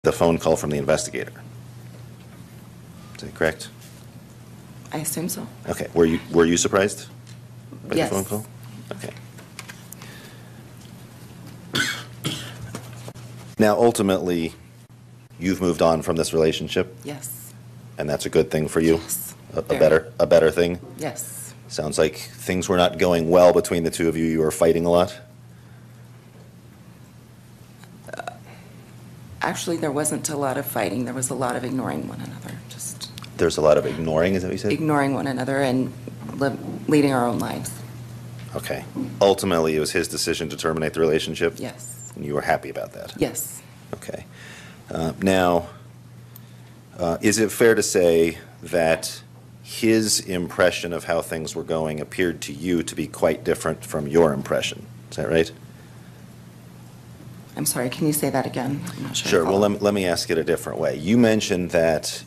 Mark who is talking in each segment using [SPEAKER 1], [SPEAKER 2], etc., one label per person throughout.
[SPEAKER 1] the phone call from the investigator. Is that correct?
[SPEAKER 2] I assume so.
[SPEAKER 1] Okay. Were you surprised by
[SPEAKER 2] Yes.
[SPEAKER 1] the phone call? Okay. Now, ultimately, you've moved on from this relationship,
[SPEAKER 2] Yes.
[SPEAKER 1] and that's a good thing for you?
[SPEAKER 2] Yes.
[SPEAKER 1] A
[SPEAKER 2] Very.
[SPEAKER 1] better thing?
[SPEAKER 2] Yes.
[SPEAKER 1] Sounds like things were not going well between the two of you. You were fighting a lot?
[SPEAKER 2] Actually, there wasn't a lot of fighting. There was a lot of ignoring one another, just
[SPEAKER 1] There's a lot of ignoring, is that what you said?
[SPEAKER 2] ignoring one another and leading our own lives.
[SPEAKER 1] Okay. Ultimately, it was his decision to terminate the relationship?
[SPEAKER 2] Yes.
[SPEAKER 1] And you were happy about that?
[SPEAKER 2] Yes.
[SPEAKER 1] Okay. Now, is it fair to say that his impression of how things were going appeared to you to be quite different from your impression? Is that right?
[SPEAKER 2] I'm sorry, can you say that again? I'm not sure. I
[SPEAKER 1] Sure. Well,
[SPEAKER 2] followed.
[SPEAKER 1] let me ask it a different way. You mentioned that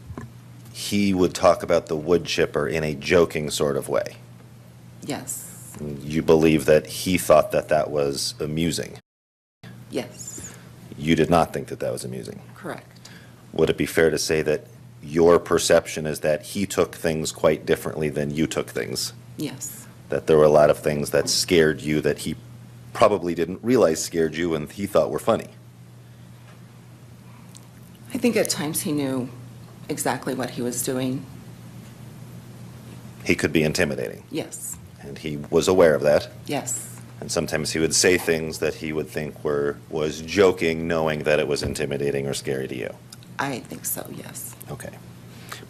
[SPEAKER 1] he would talk about the wood chipper in a joking sort of way.
[SPEAKER 2] Yes.
[SPEAKER 1] You believe that he thought that that was amusing.
[SPEAKER 2] Yes.
[SPEAKER 1] You did not think that that was amusing.
[SPEAKER 2] Correct.
[SPEAKER 1] Would it be fair to say that your perception is that he took things quite differently than you took things?
[SPEAKER 2] Yes.
[SPEAKER 1] That there were a lot of things that scared you that he probably didn't realize scared you and he thought were funny?
[SPEAKER 2] I think at times he knew exactly what he was doing.
[SPEAKER 1] He could be intimidating,
[SPEAKER 2] Yes.
[SPEAKER 1] and he was aware of that.
[SPEAKER 2] Yes.
[SPEAKER 1] And sometimes he would say things that he would think was joking, knowing that it was intimidating or scary to you.
[SPEAKER 2] I think so, yes.
[SPEAKER 1] Okay.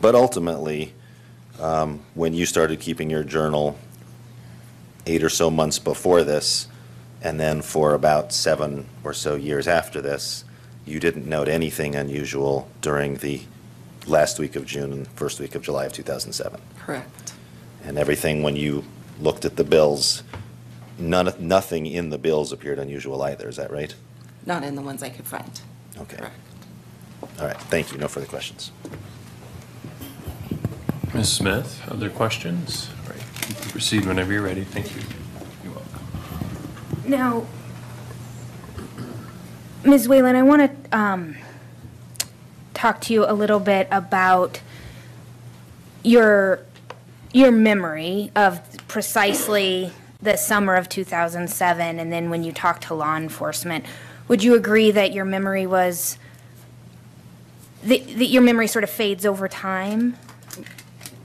[SPEAKER 1] But ultimately, when you started keeping your journal 8 or so months before this, and then for about 7 or so years after this, you didn't note anything unusual during the last week of June and first week of July of 2007.
[SPEAKER 2] Correct.
[SPEAKER 1] And everything, when you looked at the bills, nothing in the bills appeared unusual either. Is that right?
[SPEAKER 2] Not in the ones I could find.
[SPEAKER 1] Okay.
[SPEAKER 2] Correct.
[SPEAKER 1] All right. Thank you. No further questions.
[SPEAKER 3] Ms. Smith, other questions? All right, you can proceed whenever you're ready. Thank you. You're welcome.
[SPEAKER 4] Now, Ms. Whalen, I want to talk to you a little bit about your memory of precisely the summer of 2007, and then when you talked to law enforcement. Would you agree that your memory was that your memory sort of fades over time?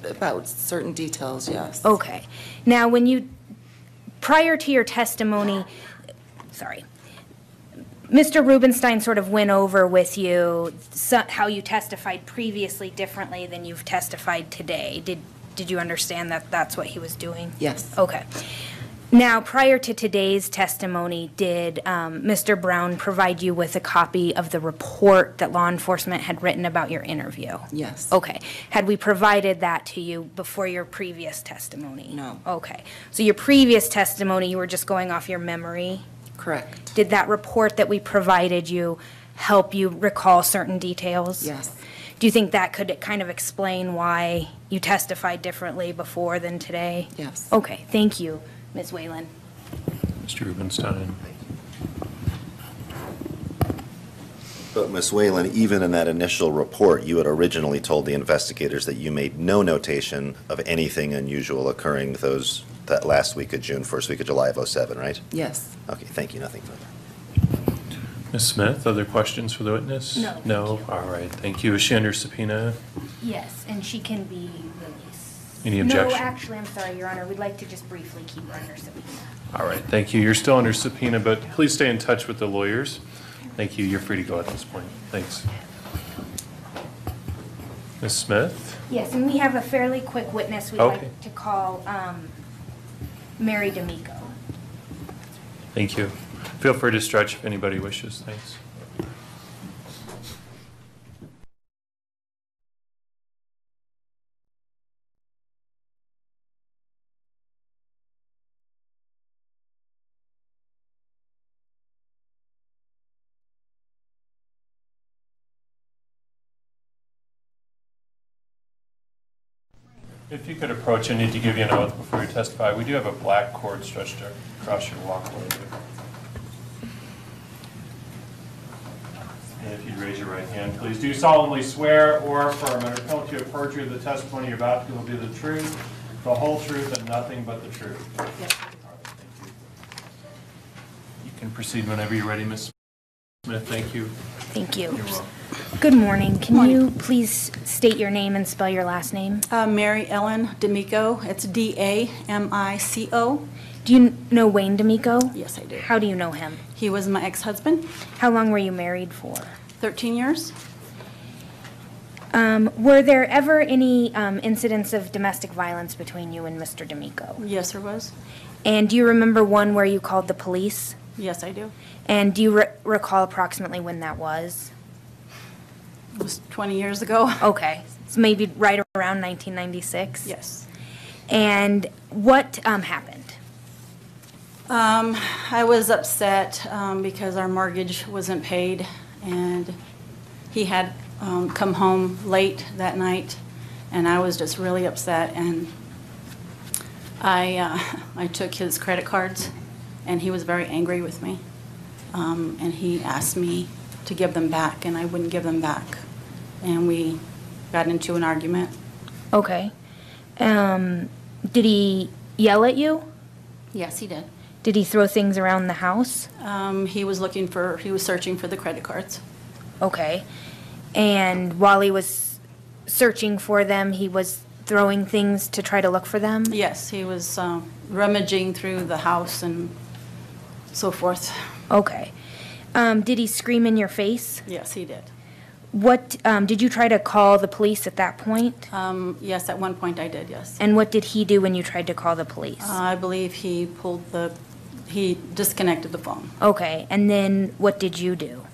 [SPEAKER 2] About certain details, yes.
[SPEAKER 4] Okay. Now, prior to your testimony, Mr. Rubenstein sort of went over with you how you testified previously differently than you've testified today. Did you understand that that's what he was doing?
[SPEAKER 2] Yes.
[SPEAKER 4] Okay. Now, prior to today's testimony, did Mr. Brown provide you with a copy of the report that law enforcement had written about your interview?
[SPEAKER 2] Yes.
[SPEAKER 4] Okay. Had we provided that to you before your previous testimony?
[SPEAKER 2] No.
[SPEAKER 4] Okay. So your previous testimony, you were just going off your memory?
[SPEAKER 2] Correct.
[SPEAKER 4] Did that report that we provided you help you recall certain details?
[SPEAKER 2] Yes.
[SPEAKER 4] Do you think that could kind of explain why you testified differently before than today?
[SPEAKER 2] Yes.
[SPEAKER 4] Okay. Thank you, Ms. Whalen.
[SPEAKER 3] Mr. Rubenstein.
[SPEAKER 1] But Ms. Whalen, even in that initial report, you had originally told the investigators that you made no notation of anything unusual occurring that last week of June, first week of July of 2007, right?
[SPEAKER 2] Yes.
[SPEAKER 1] Okay, thank you. Nothing further.
[SPEAKER 3] Ms. Smith, other questions for the witness?
[SPEAKER 4] No,
[SPEAKER 3] No?
[SPEAKER 4] thank you.
[SPEAKER 3] All right, thank you. Is she under subpoena?
[SPEAKER 4] Yes, and she can be released.
[SPEAKER 3] Any objection?
[SPEAKER 4] No, actually, I'm sorry, Your Honor. We'd like to just briefly keep her under subpoena.
[SPEAKER 3] All right, thank you. You're still under subpoena, but please stay in touch with the lawyers. Thank you. You're free to go at this point. Thanks. Ms. Smith?
[SPEAKER 4] Yes, and we have a fairly quick witness we'd
[SPEAKER 3] Okay.
[SPEAKER 4] like to call Mary D'Amico.
[SPEAKER 3] Thank you. Feel free to stretch if anybody wishes. Thanks. If you could approach, I need to give you an oath before you testify. We do have a black cord stretched across your walkway. And if you'd raise your right hand, please. Do solemnly swear or affirm under penalty of perjury the testimony you're about to give will be the truth, the whole truth, and nothing but the truth?
[SPEAKER 5] Yes.
[SPEAKER 3] All right, thank you. You can proceed whenever you're ready, Ms. Smith. Thank you.
[SPEAKER 4] Thank you.
[SPEAKER 3] You're welcome.
[SPEAKER 4] Good morning. Can
[SPEAKER 5] Morning.
[SPEAKER 4] you please state your name and spell your last name?
[SPEAKER 5] Mary Ellen D'Amico. It's D-A-M-I-C-O.
[SPEAKER 4] Do you know Wayne D'Amico?
[SPEAKER 5] Yes, I do.
[SPEAKER 4] How do you know him?
[SPEAKER 5] He was my ex-husband,
[SPEAKER 4] How long were you married for?
[SPEAKER 5] 13 years.
[SPEAKER 4] Were there ever any incidents of domestic violence between you and Mr. D'Amico?
[SPEAKER 5] Yes, there was.
[SPEAKER 4] And do you remember one where you called the police?
[SPEAKER 5] Yes, I do.
[SPEAKER 4] And do you recall approximately when that was?
[SPEAKER 5] It was 20 years ago.
[SPEAKER 4] Okay, so maybe right around 1996?
[SPEAKER 5] Yes.
[SPEAKER 4] And what happened?
[SPEAKER 5] I was upset because our mortgage wasn't paid, and he had come home late that night, and I was just really upset, and I took his credit cards, and he was very angry with me, and he asked me to give them back, and I wouldn't give them back, and we got into an argument.
[SPEAKER 4] Okay. Did he yell at you?
[SPEAKER 5] Yes, he did.
[SPEAKER 4] Did he throw things around the house?
[SPEAKER 5] He was searching for the credit cards.
[SPEAKER 4] Okay. And while he was searching for them, he was throwing things to try to look for them?
[SPEAKER 5] Yes, he was rummaging through the house and so forth.
[SPEAKER 4] Okay. Did he scream in your face?
[SPEAKER 5] Yes, he did.
[SPEAKER 4] What, did you try to call the police at that point?
[SPEAKER 5] Yes, at one point I did, yes.
[SPEAKER 4] And what did he do when you tried to call the police?
[SPEAKER 5] I believe he disconnected the phone.
[SPEAKER 4] Okay, and then what did you do?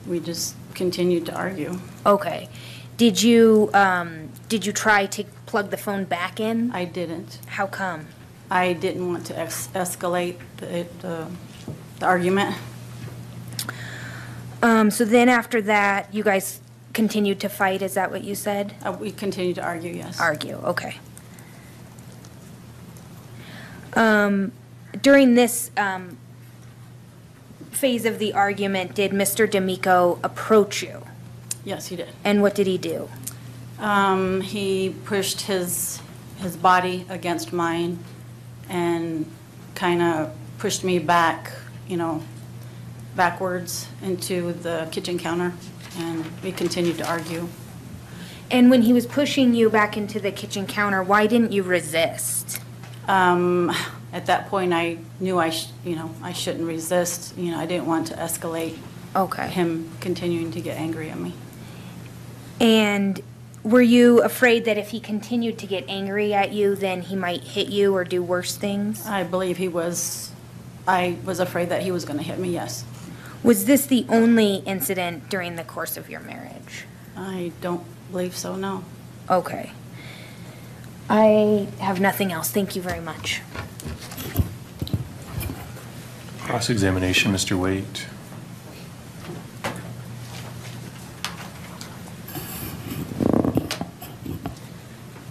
[SPEAKER 5] We just continued to argue.
[SPEAKER 4] Okay. Did you try to plug the phone back in?
[SPEAKER 5] I didn't.
[SPEAKER 4] How come?
[SPEAKER 5] I didn't want to escalate the argument.
[SPEAKER 4] So then after that, you guys continued to fight, is that what you said?
[SPEAKER 5] We continued to argue, yes.
[SPEAKER 4] Argue, okay. During this phase of the argument, did Mr. D'Amico approach you?
[SPEAKER 5] Yes, he did.
[SPEAKER 4] And what did he do?
[SPEAKER 5] He pushed his body against mine and kind of pushed me back, backwards into the kitchen counter, and we continued to argue.
[SPEAKER 4] And when he was pushing you back into the kitchen counter, why didn't you resist?
[SPEAKER 5] At that point, I knew I shouldn't resist. I didn't want to escalate
[SPEAKER 4] Okay.
[SPEAKER 5] him continuing to get angry at me.
[SPEAKER 4] And were you afraid that if he continued to get angry at you, then he might hit you or do worse things?
[SPEAKER 5] I believe he was. I was afraid that he was going to hit me, yes.
[SPEAKER 4] Was this the only incident during the course of your marriage?
[SPEAKER 5] I don't believe so, no.
[SPEAKER 4] Okay. I have nothing else. Thank you very much.
[SPEAKER 3] Cross-examination, Mr. Waite.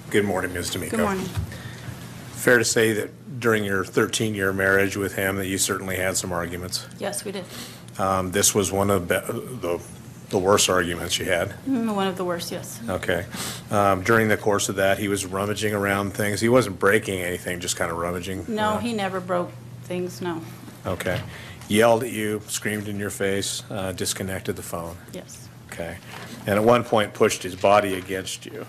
[SPEAKER 6] Good morning, Ms. D'Amico.
[SPEAKER 5] Good morning.
[SPEAKER 6] Fair to say that during your 13-year marriage with him, that you certainly had some arguments.
[SPEAKER 5] Yes, we did.
[SPEAKER 6] This was one of the worst arguments you had.
[SPEAKER 5] One of the worst, yes.
[SPEAKER 6] Okay. During the course of that, he was rummaging around things. He wasn't breaking anything, just kind of rummaging.
[SPEAKER 5] No, he never broke things, no.
[SPEAKER 6] Okay. Yelled at you, screamed in your face, disconnected the phone.
[SPEAKER 5] Yes.
[SPEAKER 6] Okay. And at one point pushed his body against you.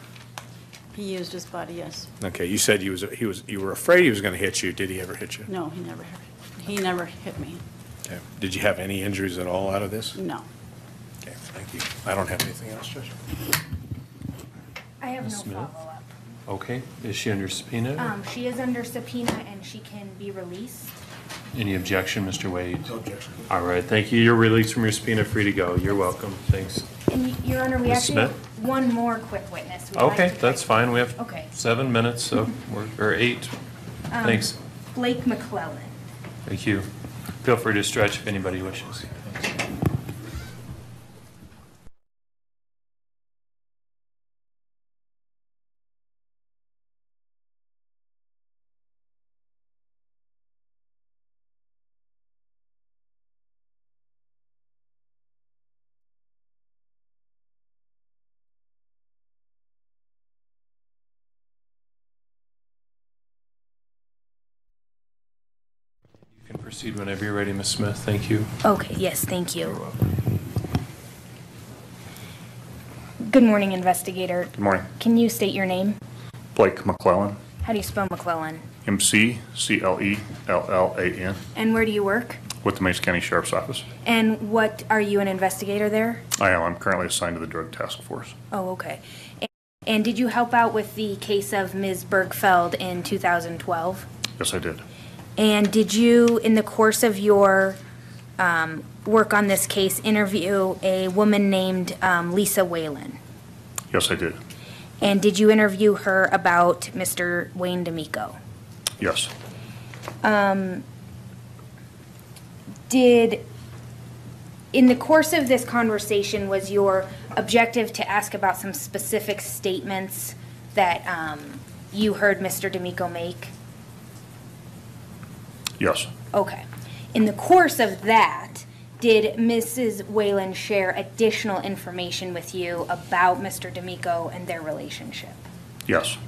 [SPEAKER 5] He used his body, yes.
[SPEAKER 6] Okay. You said you were afraid he was going to hit you. Did he ever hit you?
[SPEAKER 5] No, he never hit me.
[SPEAKER 6] Okay. Did you have any injuries at all out of this?
[SPEAKER 5] No.
[SPEAKER 6] Okay, thank you. I don't have anything else, Judge.
[SPEAKER 4] I have no
[SPEAKER 3] Ms. Smith?
[SPEAKER 4] follow-up.
[SPEAKER 3] Okay, is she under subpoena?
[SPEAKER 4] She is under subpoena and she can be released.
[SPEAKER 3] Any objection, Mr. Wade?
[SPEAKER 6] No objection.
[SPEAKER 3] All right, thank you. You're released from your subpoena, free to go. You're welcome. Thanks.
[SPEAKER 4] And Your Honor, we
[SPEAKER 3] Ms.
[SPEAKER 4] actually have
[SPEAKER 3] Smith?
[SPEAKER 4] one more quick witness. we'd like
[SPEAKER 3] Okay,
[SPEAKER 4] to
[SPEAKER 3] that's
[SPEAKER 4] try-
[SPEAKER 3] fine. We have
[SPEAKER 4] Okay.
[SPEAKER 3] 7 minutes, so or 8. Thanks.
[SPEAKER 4] Blake McClellan.
[SPEAKER 3] Thank you. Feel free to stretch if anybody wishes. Proceed whenever you're ready, Ms. Smith. Thank you.
[SPEAKER 4] Okay, yes, thank you. Good morning, investigator.
[SPEAKER 7] Good morning.
[SPEAKER 4] Can you state your name?
[SPEAKER 7] Blake McClellan,
[SPEAKER 4] How do you spell McClellan?
[SPEAKER 7] McClellan,
[SPEAKER 4] And where do you work?
[SPEAKER 7] with the Mason County Sheriff's Office.
[SPEAKER 4] And what, are you an investigator there?
[SPEAKER 7] I am. I'm currently assigned to the Drug Task Force.
[SPEAKER 4] Oh, okay. And did you help out with the case of Ms. Bergfeld in 2012?
[SPEAKER 7] Yes, I did.
[SPEAKER 4] And did you, in the course of your work on this case, interview a woman named Lisa Whalen?
[SPEAKER 7] Yes, I did.
[SPEAKER 4] And did you interview her about Mr. Wayne D'Amico?
[SPEAKER 7] Yes.
[SPEAKER 4] In the course of this conversation, was your objective to ask about some specific statements that you heard Mr. D'Amico make?
[SPEAKER 7] Yes.
[SPEAKER 4] Okay. In the course of that, did Mrs. Whalen share additional information with you about Mr. D'Amico and their relationship?
[SPEAKER 7] Yes.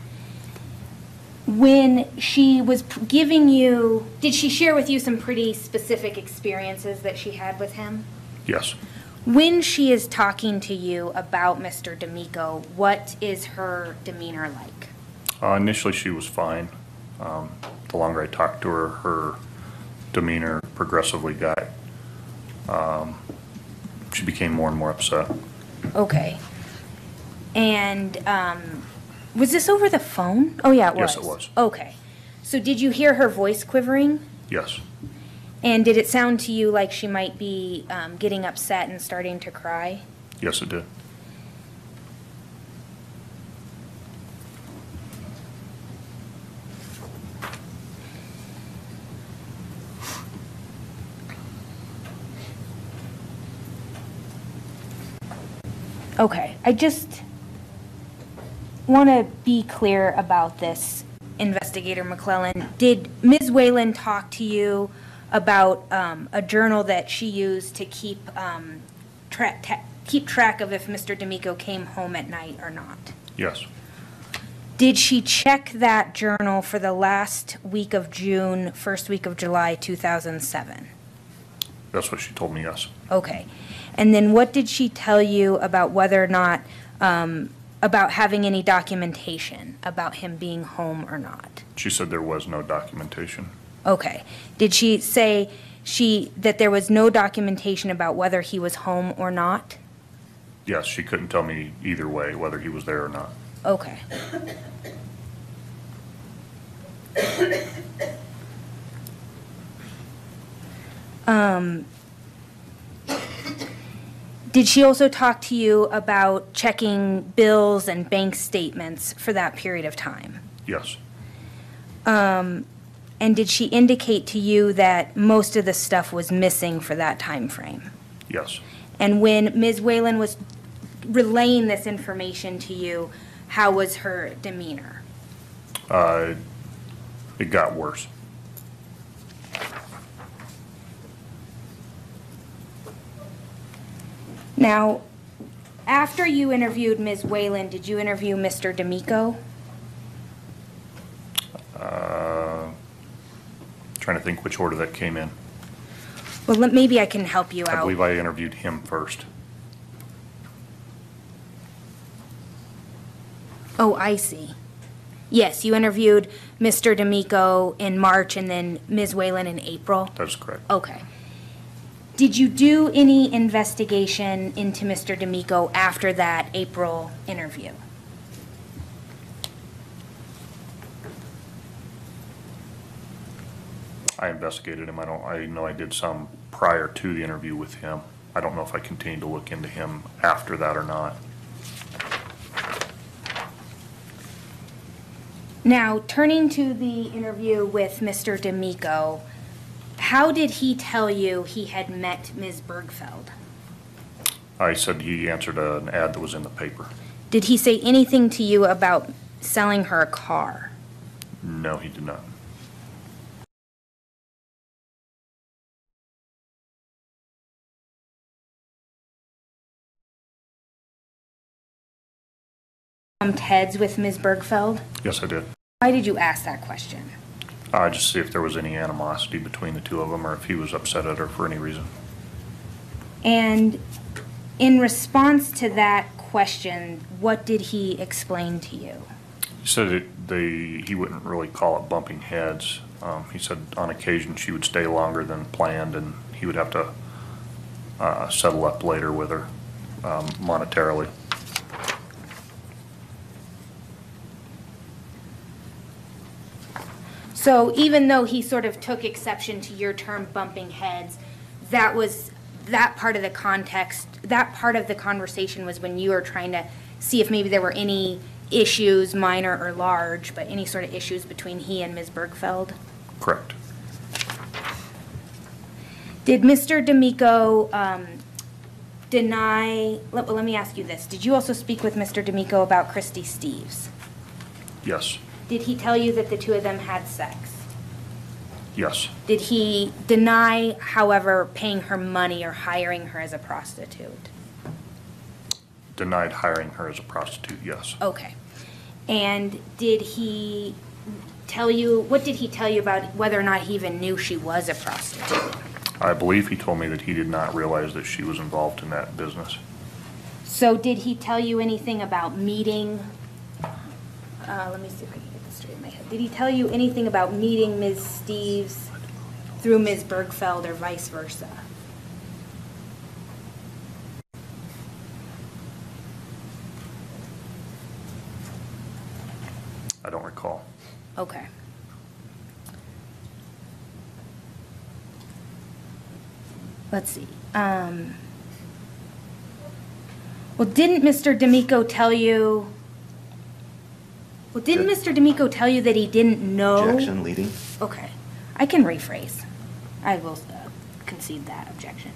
[SPEAKER 4] When she was giving you, did she share with you some pretty specific experiences that she had with him?
[SPEAKER 7] Yes.
[SPEAKER 4] When she is talking to you about Mr. D'Amico, what is her demeanor like?
[SPEAKER 7] Initially, she was fine. The longer I talked to her, her demeanor progressively got, she became more and more upset.
[SPEAKER 4] Okay. And was this over the phone? Oh, yeah, it was.
[SPEAKER 7] Yes, it was.
[SPEAKER 4] Okay. So did you hear her voice quivering?
[SPEAKER 7] Yes.
[SPEAKER 4] And did it sound to you like she might be getting upset and starting to cry?
[SPEAKER 7] Yes, it did.
[SPEAKER 4] Okay, I just want to be clear about this, Investigator McClellan. Did Ms. Whalen talk to you about a journal that she used to keep track of if Mr. D'Amico came home at night or not?
[SPEAKER 7] Yes.
[SPEAKER 4] Did she check that journal for the last week of June, first week of July 2007?
[SPEAKER 7] That's what she told me, yes.
[SPEAKER 4] Okay. And then what did she tell you about whether or not, about having any documentation about him being home or not?
[SPEAKER 7] She said there was no documentation.
[SPEAKER 4] Okay. Did she say that there was no documentation about whether he was home or not?
[SPEAKER 7] Yes, she couldn't tell me either way, whether he was there or not.
[SPEAKER 4] Okay. Did she also talk to you about checking bills and bank statements for that period of time?
[SPEAKER 7] Yes.
[SPEAKER 4] And did she indicate to you that most of the stuff was missing for that time frame?
[SPEAKER 7] Yes.
[SPEAKER 4] And when Ms. Whalen was relaying this information to you, how was her demeanor?
[SPEAKER 7] It got worse.
[SPEAKER 4] Now, after you interviewed Ms. Whalen, did you interview Mr. D'Amico?
[SPEAKER 7] Trying to think which order that came in.
[SPEAKER 4] Well, maybe I can help you
[SPEAKER 7] I
[SPEAKER 4] out.
[SPEAKER 7] believe I interviewed him first.
[SPEAKER 4] Oh, I see. Yes, you interviewed Mr. D'Amico in March and then Ms. Whalen in April?
[SPEAKER 7] That is correct.
[SPEAKER 4] Okay. Did you do any investigation into Mr. D'Amico after that April interview?
[SPEAKER 7] I investigated him. I know I did some prior to the interview with him. I don't know if I continued to look into him after that or not.
[SPEAKER 4] Now, turning to the interview with Mr. D'Amico, how did he tell you he had met Ms. Bergfeld?
[SPEAKER 7] I said he answered an ad that was in the paper.
[SPEAKER 4] Did he say anything to you about selling her a car?
[SPEAKER 7] No, he did not.
[SPEAKER 4] Heads with Ms. Bergfeld?
[SPEAKER 7] Yes, I did.
[SPEAKER 4] Why did you ask that question?
[SPEAKER 7] Just see if there was any animosity between the two of them, or if he was upset at her for any reason.
[SPEAKER 4] And in response to that question, what did he explain to you?
[SPEAKER 7] He said he wouldn't really call it bumping heads. He said on occasion she would stay longer than planned, and he would have to settle up later with her monetarily.
[SPEAKER 4] So even though he sort of took exception to your term bumping heads, that part of the context, that part of the conversation was when you were trying to see if maybe there were any issues, minor or large, but any sort of issues between he and Ms. Bergfeld?
[SPEAKER 7] Correct.
[SPEAKER 4] Did Mr. D'Amico deny, let me ask you this, did you also speak with Mr. D'Amico about Christy Steves?
[SPEAKER 7] Yes.
[SPEAKER 4] Did he tell you that the two of them had sex?
[SPEAKER 7] Yes.
[SPEAKER 4] Did he deny, however, paying her money or hiring her as a prostitute?
[SPEAKER 7] Denied hiring her as a prostitute, yes.
[SPEAKER 4] Okay. And did he tell you, what did he tell you about whether or not he even knew she was a prostitute?
[SPEAKER 7] I believe he told me that he did not realize that she was involved in that business.
[SPEAKER 4] So did he tell you anything about meeting, let me see if I can get this straight in my head. Did he tell you anything about meeting Ms. Steves through Ms. Bergfeld or vice versa?
[SPEAKER 7] I don't recall.
[SPEAKER 4] Okay. Let's see. Well, didn't Mr. D'Amico tell you? Well, didn't Mr. D'Amico tell you that he didn't know?
[SPEAKER 1] Objection, leading.
[SPEAKER 4] Okay, I can rephrase. I will concede that objection.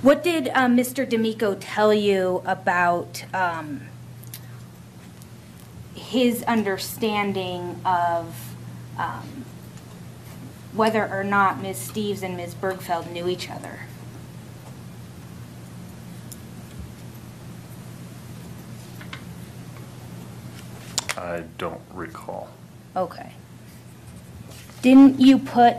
[SPEAKER 4] What did Mr. D'Amico tell you about his understanding of whether or not Ms. Steves and Ms. Bergfeld knew each other?
[SPEAKER 7] I don't recall.
[SPEAKER 4] Okay. Didn't you put,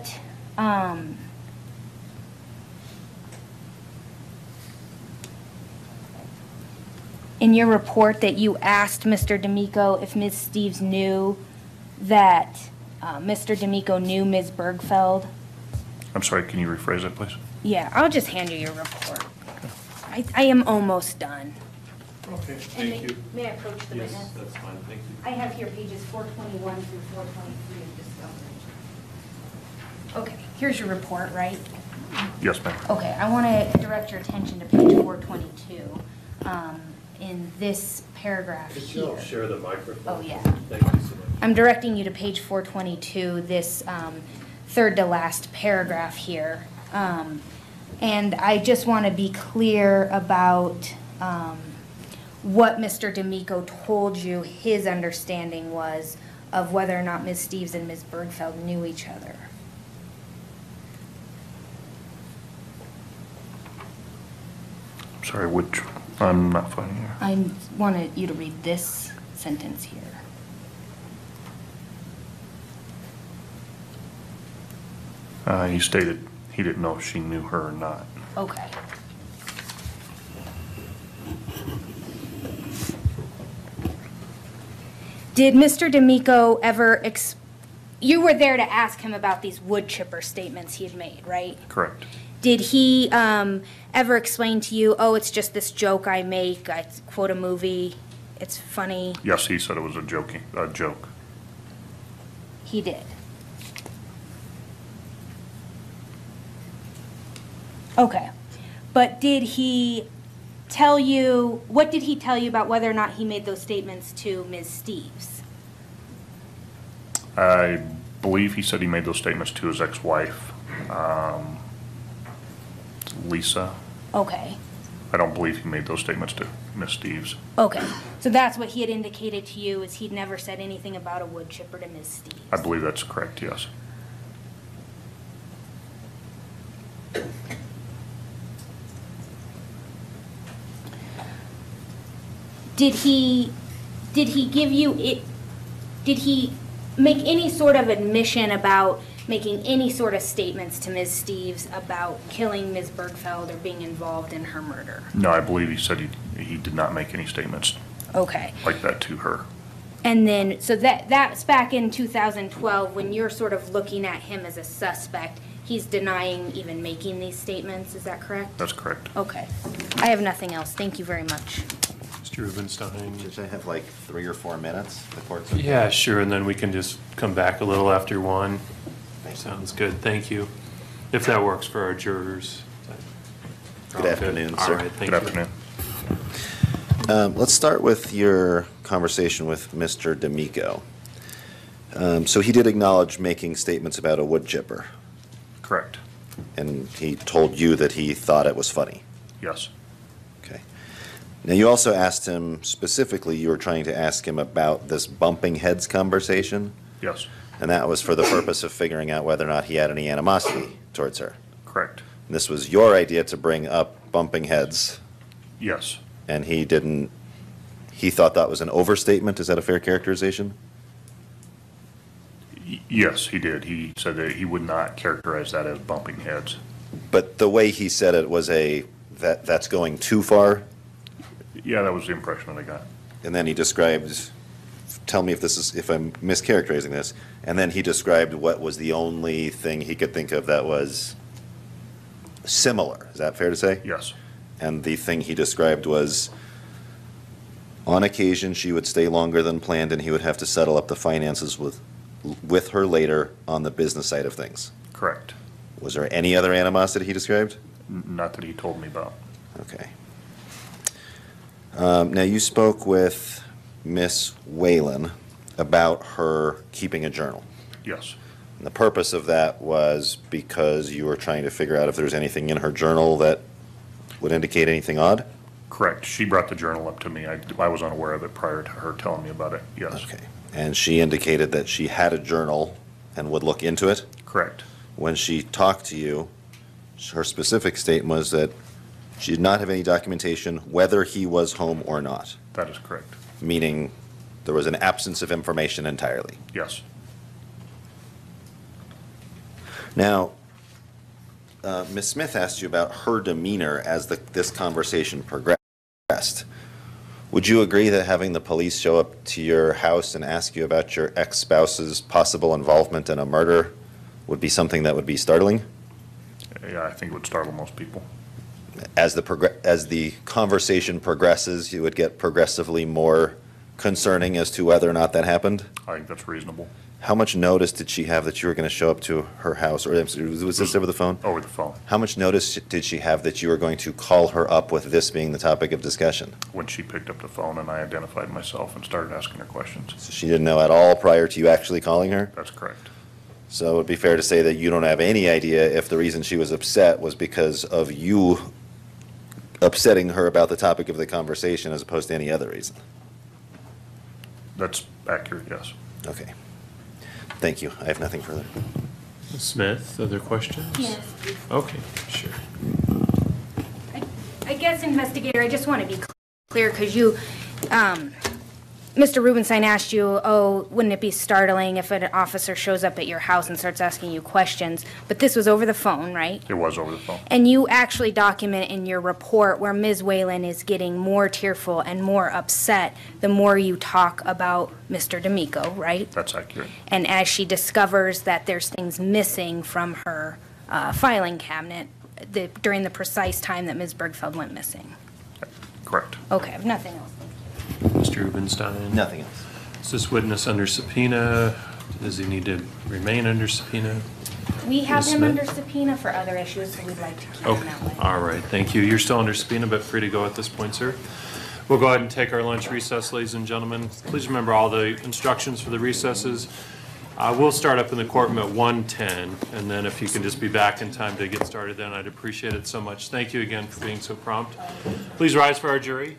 [SPEAKER 4] in your report that you asked Mr. D'Amico if Ms. Steves knew that Mr. D'Amico knew Ms. Bergfeld?
[SPEAKER 7] I'm sorry, can you rephrase that, please?
[SPEAKER 4] Yeah, I'll just hand you your report. I am almost done.
[SPEAKER 3] Okay,
[SPEAKER 4] And
[SPEAKER 3] thank you.
[SPEAKER 4] May I approach the witness?
[SPEAKER 3] Yes, that's fine, thank you.
[SPEAKER 4] I have here pages 421 through 423 of discovery. Okay, here's your report, right?
[SPEAKER 7] Yes, ma'am.
[SPEAKER 4] Okay, I want to direct your attention to page 422, in this paragraph
[SPEAKER 8] Could you all
[SPEAKER 4] here.
[SPEAKER 8] share the microphone?
[SPEAKER 4] Oh, yeah.
[SPEAKER 8] Thank you so much.
[SPEAKER 4] I'm directing you to page 422, this third to last paragraph here. And I just want to be clear about what Mr. D'Amico told you his understanding was of whether or not Ms. Steves and Ms. Bergfeld knew each other.
[SPEAKER 7] I'm sorry, I'm not finding her.
[SPEAKER 4] I wanted you to read this sentence here.
[SPEAKER 7] He stated he didn't know if she knew her or not.
[SPEAKER 4] Okay. Did Mr. D'Amico ever, you were there to ask him about these wood chipper statements he had made, right?
[SPEAKER 7] Correct.
[SPEAKER 4] Did he ever explain to you, oh, it's just this joke I make, I quote a movie, it's funny?
[SPEAKER 7] Yes, he said it was a joke.
[SPEAKER 4] He did. Okay. But did he tell you, what did he tell you about whether or not he made those statements to Ms. Steves?
[SPEAKER 7] I believe he said he made those statements to his ex-wife, Lisa.
[SPEAKER 4] Okay.
[SPEAKER 7] I don't believe he made those statements to Miss Steves.
[SPEAKER 4] Okay. So that's what he had indicated to you, is he'd never said anything about a wood chipper to Ms. Steves?
[SPEAKER 7] I believe that's correct, yes.
[SPEAKER 4] Did he give you it, did he make any sort of admission about making any sort of statements to Ms. Steves about killing Ms. Bergfeld or being involved in her murder?
[SPEAKER 7] No, I believe he said he did not make any statements
[SPEAKER 4] Okay.
[SPEAKER 7] like that to her.
[SPEAKER 4] And then, so that's back in 2012, when you're sort of looking at him as a suspect, he's denying even making these statements, is that correct?
[SPEAKER 7] That's correct.
[SPEAKER 4] Okay. I have nothing else. Thank you very much.
[SPEAKER 8] Mr. Rubenstein?
[SPEAKER 1] Judge, I have like 3 or 4 minutes. The court's okay.
[SPEAKER 8] Yeah, sure, and then we can just come back a little after 1.
[SPEAKER 1] Thank you.
[SPEAKER 8] Sounds good, thank you. If that works for our jurors.
[SPEAKER 1] Good afternoon, sir.
[SPEAKER 8] All right, thank
[SPEAKER 7] Good
[SPEAKER 8] you.
[SPEAKER 7] afternoon.
[SPEAKER 1] Let's start with your conversation with Mr. D'Amico. So he did acknowledge making statements about a wood chipper,
[SPEAKER 7] Correct.
[SPEAKER 1] and he told you that he thought it was funny.
[SPEAKER 7] Yes.
[SPEAKER 1] Okay. Now, you also asked him specifically, you were trying to ask him about this bumping heads conversation,
[SPEAKER 7] Yes.
[SPEAKER 1] and that was for the purpose of figuring out whether or not he had any animosity towards her.
[SPEAKER 7] Correct.
[SPEAKER 1] And this was your idea to bring up bumping heads,
[SPEAKER 7] Yes.
[SPEAKER 1] and he didn't, he thought that was an overstatement. Is that a fair characterization?
[SPEAKER 7] Yes, he did. He said that he would not characterize that as bumping heads.
[SPEAKER 1] But the way he said it was that's going too far,
[SPEAKER 7] Yeah, that was the impression that I got.
[SPEAKER 1] and then he described, tell me if I'm mischaracterizing this, and then he described what was the only thing he could think of that was similar. Is that fair to say?
[SPEAKER 7] Yes.
[SPEAKER 1] And the thing he described was, on occasion, she would stay longer than planned, and he would have to settle up the finances with her later on the business side of things.
[SPEAKER 7] Correct.
[SPEAKER 1] Was there any other animosity he described?
[SPEAKER 7] Not that he told me about.
[SPEAKER 1] Okay. Now, you spoke with Miss Whalen about her keeping a journal.
[SPEAKER 7] Yes.
[SPEAKER 1] And the purpose of that was because you were trying to figure out if there's anything in her journal that would indicate anything odd?
[SPEAKER 7] Correct. She brought the journal up to me. I was unaware of it prior to her telling me about it. Yes.
[SPEAKER 1] Okay. And she indicated that she had a journal and would look into it?
[SPEAKER 7] Correct.
[SPEAKER 1] When she talked to you, her specific statement was that she did not have any documentation whether he was home or not,
[SPEAKER 7] That is correct.
[SPEAKER 1] meaning there was an absence of information entirely.
[SPEAKER 7] Yes.
[SPEAKER 1] Now, Ms. Smith asked you about her demeanor as this conversation progressed. Would you agree that having the police show up to your house and ask you about your ex-spouse's possible involvement in a murder would be something that would be startling?
[SPEAKER 7] Yeah, I think it would startle most people.
[SPEAKER 1] As the conversation progresses, you would get progressively more concerning as to whether or not that happened?
[SPEAKER 7] I think that's reasonable.
[SPEAKER 1] How much notice did she have that you were going to show up to her house? Or was this over the phone?
[SPEAKER 7] Over the phone.
[SPEAKER 1] How much notice did she have that you were going to call her up with this being the topic of discussion?
[SPEAKER 7] When she picked up the phone and I identified myself and started asking her questions.
[SPEAKER 1] So she didn't know at all prior to you actually calling her?
[SPEAKER 7] That's correct.
[SPEAKER 1] So it would be fair to say that you don't have any idea if the reason she was upset was because of you upsetting her about the topic of the conversation as opposed to any other reason.
[SPEAKER 7] That's accurate, yes.
[SPEAKER 1] Okay. Thank you. I have nothing further.
[SPEAKER 8] Ms. Smith, other questions?
[SPEAKER 4] Yes.
[SPEAKER 8] Okay, sure.
[SPEAKER 4] I guess, investigator, I just want to be clear, because you, Mr. Rubenstein asked you, oh, wouldn't it be startling if an officer shows up at your house and starts asking you questions? But this was over the phone, right?
[SPEAKER 7] It was over the phone.
[SPEAKER 4] And you actually document in your report where Ms. Whalen is getting more tearful and more upset the more you talk about Mr. D'Amico, right?
[SPEAKER 7] That's accurate.
[SPEAKER 4] And as she discovers that there's things missing from her filing cabinet during the precise time that Ms. Bergfeld went missing.
[SPEAKER 7] Correct.
[SPEAKER 4] Okay, I have nothing else.
[SPEAKER 8] Mr. Rubenstein?
[SPEAKER 1] Nothing else.
[SPEAKER 8] Is this witness under subpoena? Does he need to remain under subpoena?
[SPEAKER 4] We have
[SPEAKER 8] Ms.
[SPEAKER 4] him
[SPEAKER 8] Smith?
[SPEAKER 4] under subpoena for other issues, so we'd like to keep him
[SPEAKER 8] Okay,
[SPEAKER 4] that way.
[SPEAKER 8] all right, thank you. You're still under subpoena, but free to go at this point, sir. We'll go ahead and take our lunch recess, ladies and gentlemen. Please remember all the instructions for the recesses. We'll start up in the courtroom at 1:10, and then if you can just be back in time to get started then, I'd appreciate it so much. Thank you again for being so prompt. Please rise for our jury.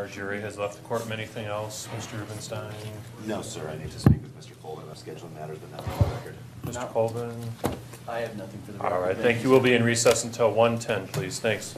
[SPEAKER 8] Our jury has left the courtroom. Anything else, Mr. Rubenstein?
[SPEAKER 1] No, sir, I need to speak with Mr. Colvin on scheduling matters, but nothing on the record.
[SPEAKER 8] Mr. Colvin?
[SPEAKER 9] I have nothing for the.
[SPEAKER 8] All right, thank you. We'll be in recess until 1:10, please. Thanks.